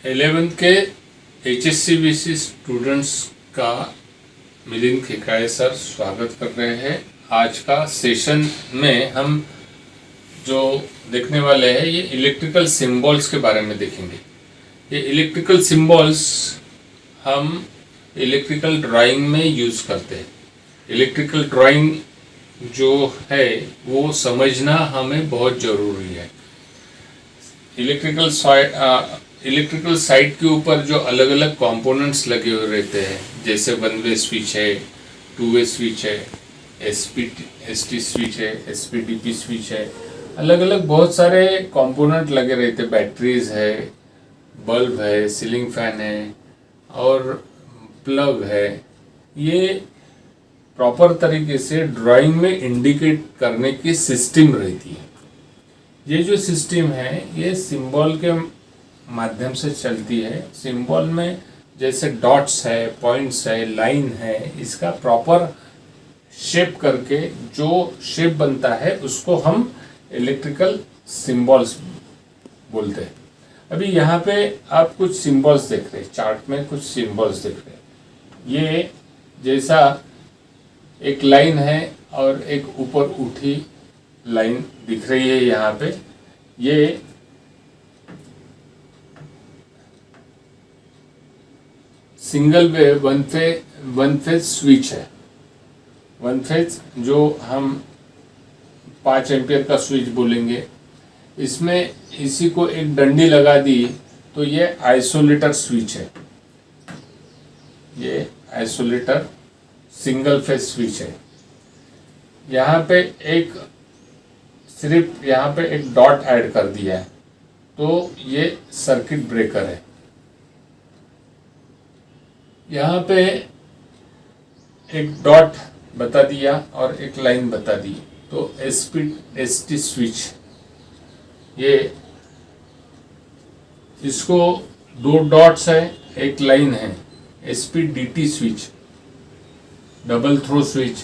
11th के HSCBC students का Milind खिकाए sir स्वागत कर रहे हैं। आज का सेशन में हम जो देखने वाले हैं ये इलेक्ट्रिकल सिंबल्स के बारे में देखेंगे। ये इलेक्ट्रिकल सिंबल्स हम इलेक्ट्रिकल ड्राइंग में यूज़ करते हैं। इलेक्ट्रिकल ड्राइंग जो है वो समझना हमें बहुत ज़रूरी है। इलेक्ट्रिकल साइट के ऊपर जो अलग अलग कंपोनेंट्स लगे हुए रहते हैं, जैसे वन वे स्विच है, टू वे स्विच है, एसटी स्विच है, एसपीडीपी स्विच है, अलग अलग बहुत सारे कंपोनेंट लगे रहते हैं। बैटरीज है, बल्ब है, सीलिंग फैन है और प्लग है। ये प्रॉपर तरीके से ड्राइंग में इंडिकेट करने की सिस्टम रहती है। ये जो सिस्टम है ये सिंबल के माध्यम से चलती है। सिंबल में जैसे डॉट्स है, पॉइंट्स है, लाइन है, इसका प्रॉपर शेप करके जो शेप बनता है उसको हम इलेक्ट्रिकल सिंबल्स बोलते हैं। अभी यहाँ पे आप कुछ सिंबल्स देख रहे हैं, चार्ट में कुछ सिंबल्स देख रहे हैं। ये जैसा एक लाइन है और एक ऊपर उठी लाइन दिख रही है यहाँ पे। ये single way one phase switch है। वन फेज जो हम 5 एम्पियर का स्विच बोलेंगे। इसमें इसी को एक डंडी लगा दी तो ये आइसोलेटर स्विच है। ये आइसोलेटर सिंगल फेज स्विच है। यहाँ पे सिर्फ यहाँ पे एक डॉट ऐड कर दिया है तो ये सर्किट ब्रेकर है। यहाँ पे एक डॉट बता दिया और एक लाइन बता दी तो एसटी स्विच। ये इसको 2 डॉट्स है, एक लाइन है। SPDT switch, double throw switch,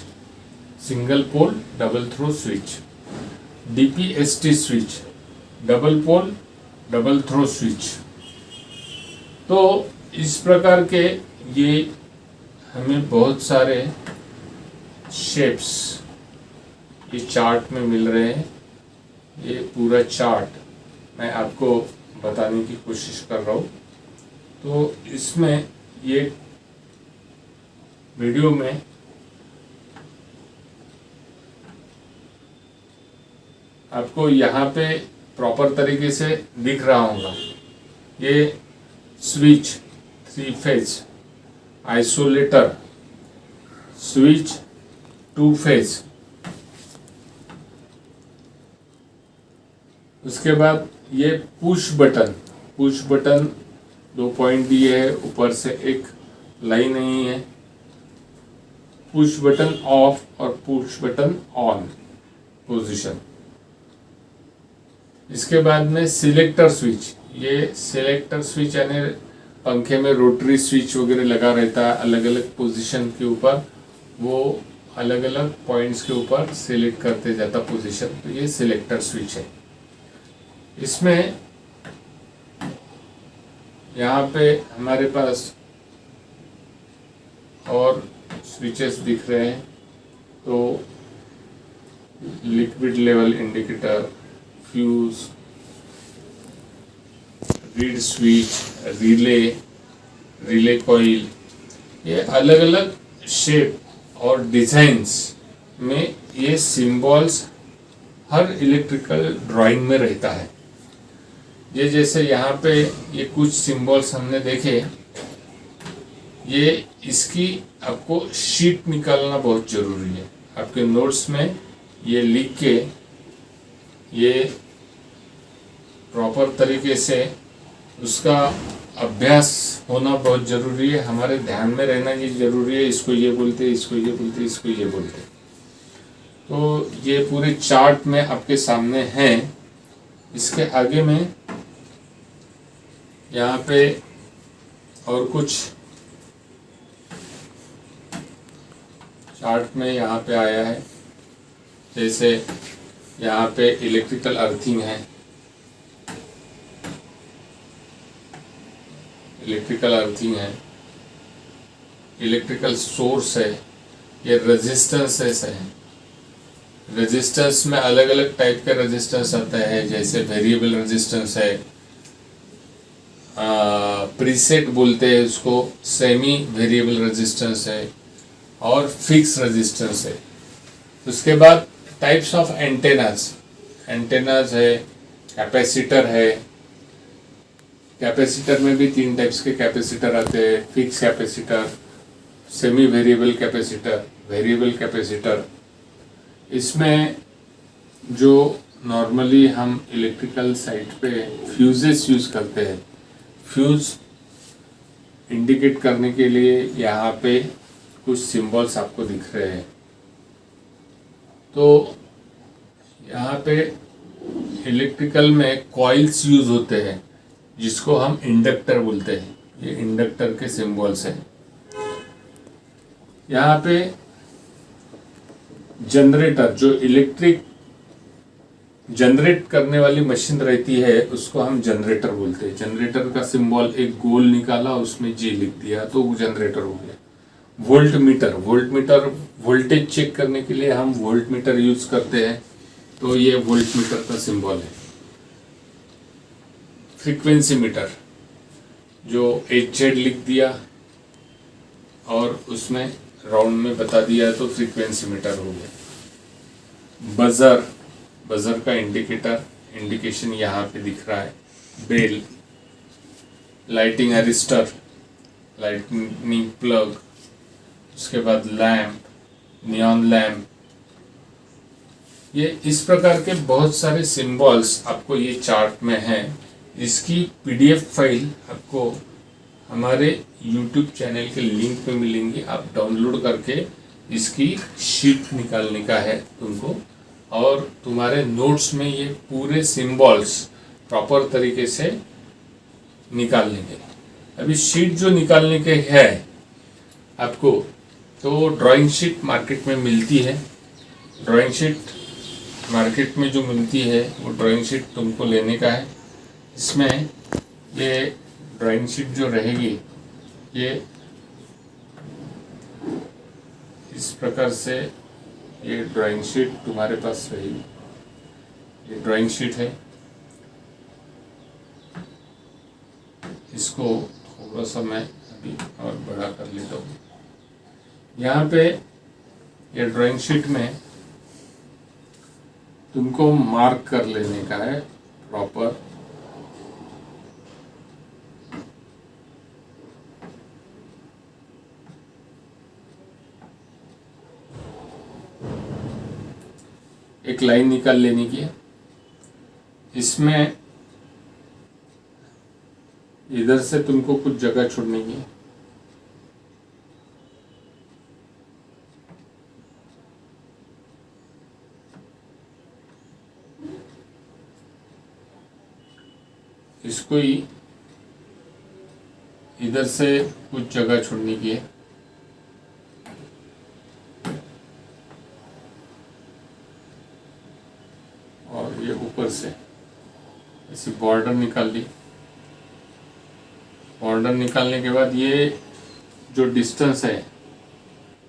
single pole double throw switch. DPST switch, double pole double throw switch. तो इस प्रकार के ये हमें बहुत सारे शेप्स ये चार्ट में मिल रहे हैं। ये पूरा चार्ट मैं आपको बताने की कोशिश कर रहा हूँ। तो इसमें ये वीडियो में आपको यहाँ पे प्रॉपर तरीके से दिख रहा होगा। ये switch 3 phase, isolator switch 2 phase. उसके बाद ये पुश बटन 2 पॉइंट दिए है, ऊपर से एक लाइन नहीं है। पुश बटन ऑफ और पुश बटन ऑन पोजीशन। इसके बाद में सिलेक्टर स्विच। ये सिलेक्टर स्विच यानी पंखे में रोटरी स्विच वगैरह लगा रहता है अलग अलग पोजीशन के ऊपर, वो अलग अलग पॉइंट्स के ऊपर सिलेक्ट करते जाता पोजीशन। तो ये सिलेक्टर स्विच है। इसमें यहाँ पे हमारे पास और स्विचेस दिख रहे हैं। तो liquid level indicator, fuse, reed switch, relay coil, ये अलग अलग शेप और डिजाइन्स में ये सिंबल्स हर इलेक्ट्रिकल ड्राइंग में रहता है। ये जैसे यहाँ पे ये कुछ सिंबल्स हमने देखे, ये इसकी आपको शीट निकालना बहुत ज़रूरी है। आपके नोट्स में ये लिख के ये प्रॉपर तरीके से उसका अभ्यास होना बहुत ज़रूरी है। हमारे ध्यान में रहना ये ज़रूरी है। इसको ये बोलते, इसको ये बोलते, इसको ये बोलते। तो ये पूरे चार्ट में आपके सामने है। इसके आगे में यहाँ पे और कुछ चार्ट में यहाँ पे आया है। जैसे यहाँ पे इलेक्ट्रिकल अर्थिंग है, इलेक्ट्रिकल अर्थिंग है, इलेक्ट्रिकल सोर्स है, ये रेजिस्टेंसेस है। रेजिस्टेंस में अलग अलग टाइप के रेजिस्टेंस आता है, जैसे वेरिएबल रेजिस्टेंस है, प्रीसेट बोलते हैं उसको, सेमी वेरिएबल रेजिस्टेंस है और फिक्स रेजिस्टेंस है। उसके बाद टाइप्स ऑफ एंटेनाज है, कैपेसिटर है। कैपेसिटर में भी 3 टाइप्स के कैपेसिटर आते हैं, fix capacitor, semi variable capacitor, variable capacitor. इसमें जो नॉर्मली हम इलेक्ट्रिकल साइट पे फ्यूजेस यूज करते हैं, फ्यूज इंडिकेट करने के लिए यहाँ पे कुछ सिंबल्स आपको दिख रहे हैं। तो यहाँ पे इलेक्ट्रिकल में कॉइल्स यूज होते हैं जिसको हम इंडक्टर बोलते हैं। ये इंडक्टर के सिंबल्स हैं। यहाँ पे जनरेटर, जो इलेक्ट्रिक जनरेट करने वाली मशीन रहती है, उसको हम जनरेटर बोलते हैं। जनरेटर का सिंबल एक गोल निकाला, उसमें जी लिख दिया तो वो जनरेटर हो गया। वोल्ट मीटर वोल्टेज चेक करने के लिए हम वोल्ट मीटर यूज करते हैं, तो ये वोल्ट मीटर का सिंबल है। फ्रीक्वेंसी मीटर, जो HZ लिख दिया और उसमें राउंड में बता दिया तो फ्रीक्वेंसी मीटर हो गया। बजर का इंडिकेशन यहाँ पे दिख रहा है। बेल, लाइटिंग अरिस्टर, लाइटनिंग प्लग, उसके बाद लैंप, नियॉन लैंप। ये इस प्रकार के बहुत सारे सिंबल्स आपको ये चार्ट में हैं। इसकी PDF फाइल आपको हमारे YouTube चैनल के लिंक पे मिलेंगी। आप डाउनलोड करके इसकी शीट निकालने का है तुमको, और तुम्हारे नोट्स में ये पूरे सिंबल्स प्रॉपर तरीके से निकाल लेंगे। अभी शीट जो निकालने के है आपको, तो ड्राइंग शीट मार्केट में मिलती है। ड्राइंग शीट मार्केट में जो मिलती है वो ड्राइंग शीट तुमको लेने का है। इसमें ये ड्राइंग शीट जो रहेगी, ये इस प्रकार से ये ड्राइंग शीट तुम्हारे पास रहेगी। ये ड्राइंग शीट है, इसको थोड़ा सा मैं अभी और बड़ा कर लेता हूँ। यहाँ पे ये ड्राइंग शीट में तुमको मार्क कर लेने का है प्रॉपर। एक लाइन निकाल लेने की है। इसमें इधर से तुमको कुछ जगह छोड़ने की है। इसको ही इधर से कुछ जगह छोड़ने की है। और ये ऊपर से ऐसी बॉर्डर निकाल ली। बॉर्डर निकालने के बाद ये जो डिस्टेंस है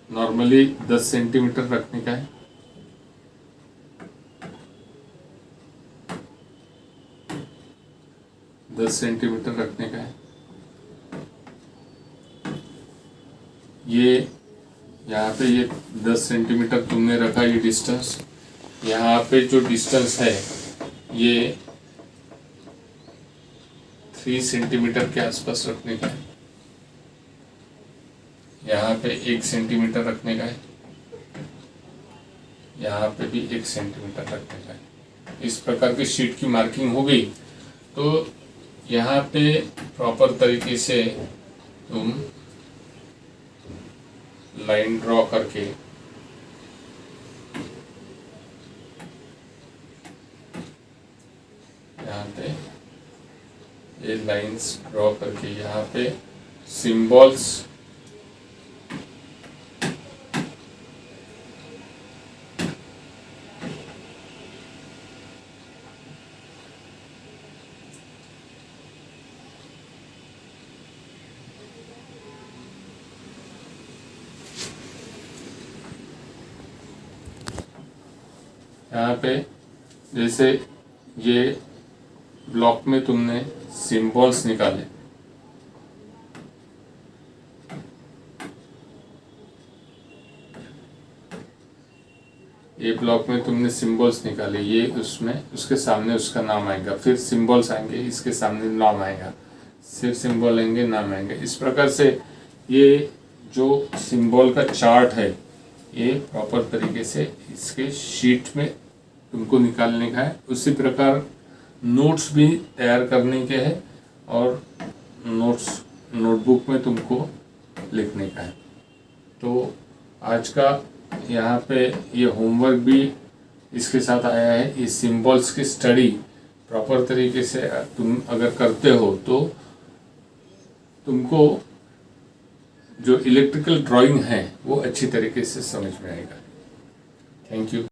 नॉर्मली 10 सेंटीमीटर रखने का है। दस सेंटीमीटर रखने का है। ये यहाँ पे ये 10 सेंटीमीटर तुमने रखा, ये डिस्टेंस। यहाँ पे जो डिस्टेंस है ये 3 सेंटीमीटर के आसपास रखने का है। यहाँ पे 1 सेंटीमीटर रखने का है। यहाँ पे भी 1 सेंटीमीटर रखने का है। इस प्रकार की शीट की मार्किंग हो गई तो यहाँ पे प्रॉपर तरीके से तुम लाइन ड्रॉ करके यहाँ पे ये लाइंस ड्रॉ करके यहाँ पे सिंबल्स यहाँ पे जैसे ये ब्लॉक में तुमने सिंबल्स निकाले, ये ब्लॉक में तुमने सिंबल्स निकाले, ये उसमें उसके सामने उसका नाम आएगा, फिर सिंबल्स आएंगे, इसके सामने नाम आएगा, फिर सिंबल आएंगे, नाम आएंगे। इस प्रकार से ये जो सिंबल का चार्ट है ये प्रॉपर तरीके से इसके शीट में तुमको निकालने का है। उसी प्रकार नोट्स भी तैयार करने के हैं और नोटबुक में तुमको लिखने का है। तो आज का यहाँ पे ये होमवर्क भी इसके साथ आया है। ये सिंबल्स की स्टडी प्रॉपर तरीके से तुम अगर करते हो तो तुमको जो इलेक्ट्रिकल ड्राइंग है वो अच्छी तरीके से समझ में आएगा। Thank you.